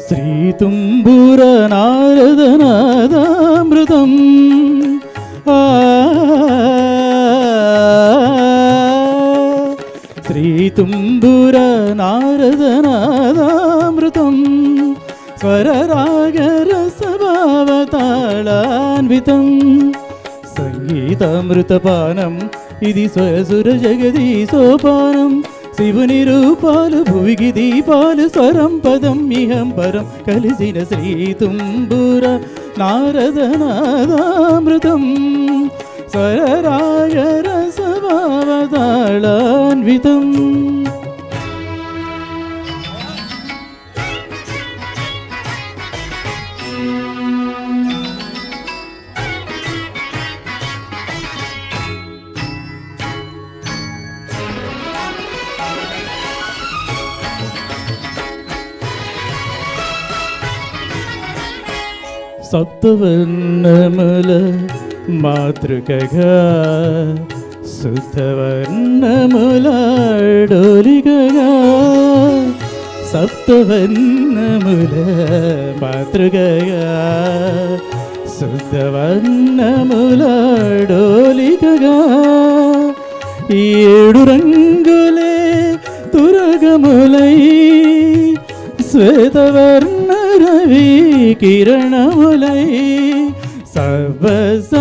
శ్రీతుంబుర నారదనాదామృతం శ్రీతుంబుర నారదనాదామృతం స్వరరాగరసభావతాళాన్వితం సంగీతామృతపానం ఇది స్వరసుర జగదీ సోపానం శివుని రూపాలు భువికి దీపాలు స్వరం పదం ఇహం పరం కలిసిన శ్రీతుంబుర నారదనాదామృతం స్వరరాగరసభావతాళాన్వితం. సప్తవర్ణముల మాతృకగా శుద్ధవర్ణముల డోలికగా సప్తవర్ణముల మాతృకగా శుద్ధవర్ణముల డోలికగా ఏడు రంగులే తురగములై శ్వేతవర్ణ రవి కిరణములై సబస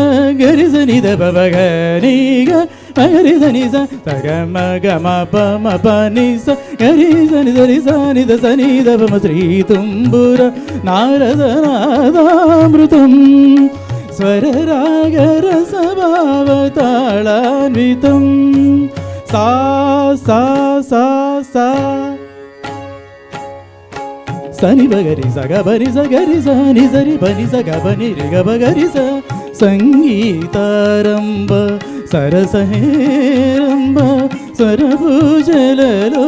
గరిసని దబగనిగ మగరిసని సగమ గమ పమ పని స గరిసని సరి సని ద సని దబమ శ్రీతుంబుర నారదనాదామృతం స్వరరాగరసభావతాళాన్వితం. సా సా సా సా సని బగరి సగ బని సగరి సని సరి బని సగ బని రిగ బగరి స సంగీతారంభ సరసహేరంభ స్వరభూజలలో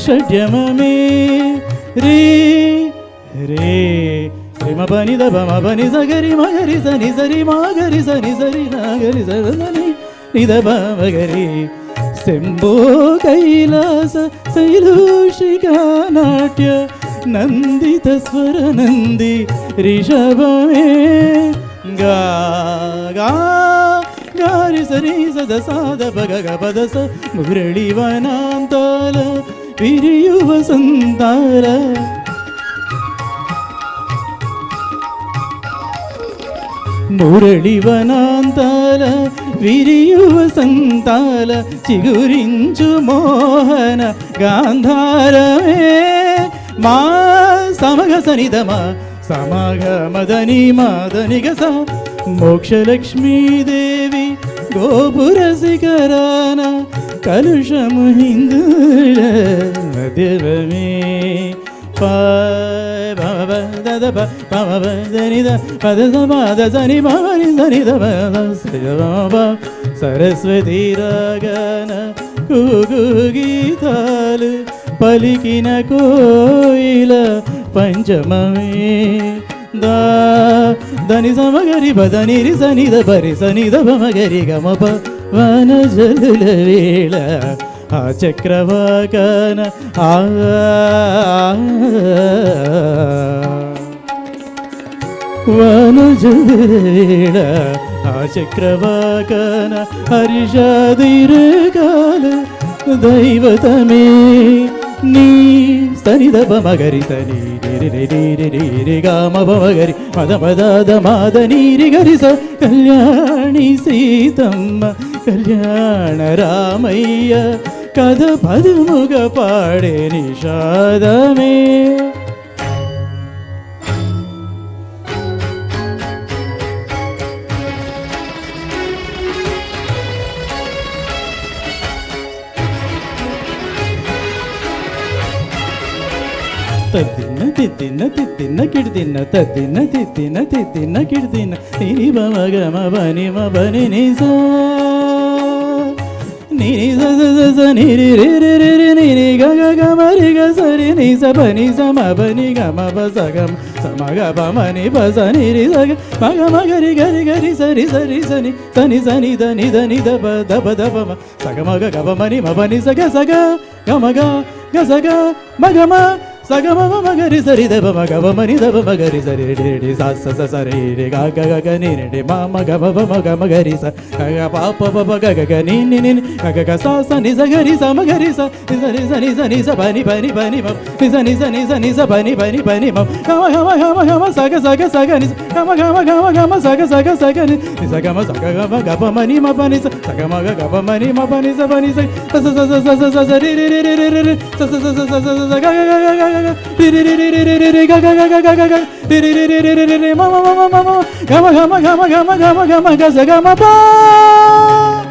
షడ్యమమే రే రే మ బని ద బమ బని సగరి మగరి సని సరి మాగరి సని సరి నాగరి సని నిద బగరి శంభో కైలాస శైలూషికా నాట్య నందిత స్వర నంది రిషభమే గా గా గారి సరి సద సాద పగ పద స మురళి వనాంతాల విరియు వసంతాల మురళి వనాంతాల విరియు వసంతాల చిగురించు మోహన గాంధారమే మా సమగ సనిధమ సమగ మదని మదని గస మోక్షలక్ష్మీదేవి గోపుర శిఖరాన కలుషము హిందుల మధ్యమే సరస్వతి రాగన గీతాలు పలికిన కోయిల పంచమమే దని సమగరి బదని సనిద పరి సనిద బమగరి గమప వనజలుల వేళ ఆ చక్రవాకన వనజవేళ ఆ చక్రవాకన హర్షాదిరకాల దైవతమే నీ సనిద బమగరి సని రి గామ బమగరి మద మద మాద నీరి గరి స కళ్యాణి సీతమ్మ కళ్యాణ రామయ్య కథ పదుముగ పాడే నిషాదమే. తద్దిన్న తిద్దిన్న తిద్దిన్న కిడిదిన్న తద్దిన్న తిద్దిన్న తిద్దిన్న కిడిదిన్న నిని బమ గమ బని మ బని నిసా నిని స స నిరి రి రి రి రి నిని గ గ గ మరి గ సరి ని స బని స మ బని గ మ బ స గ స మ గ బ మ ని బ స ని రి స గ మ గ మ గ రి గ రి గ రి సరి సరి సని సని సని ద ని ద ని ద బ ద బ ద బ మ స గ మ గ గ బ మ ని మ బ ని స గ గ మ గ గ స గ మ గ మ సగమ మగరి సరి దబ మగ మని దబ మగరి సరి డి స స స సరి రి గ గ గ గ ని డి మ మ గ మ మ గ మగరి స గ గ ప ప ప ప గ గ గ ని ని ని గ గ గ స స ని స గరి స మగరి స ని స ని స ని స ని స ప ని ప ని ప ని మ ని స ని స ని స ని స ప ని ప ని ప ని మ గ మ గ మ గ మ గ మ స గ స గ స గ ని గ మ గ మ గ మ గ మ స గ స గ స గ ని ని స గ మ స గ గ మ గ ప మ ని మ ప ని స స గ మ గ గ ప మ ని మ ప ని స ప ని స స స స స స స రి రి రి రి రి రి స స స స స స స గ గ గ గ గ గ రి రి రి రి రి రి రి గ గ గ గ గ గ గ రి రి రి రి రి రి రి మ మ మ మ మ గ మ గ మ గ మ గ మ గ మ గ మ గ స గ మ ప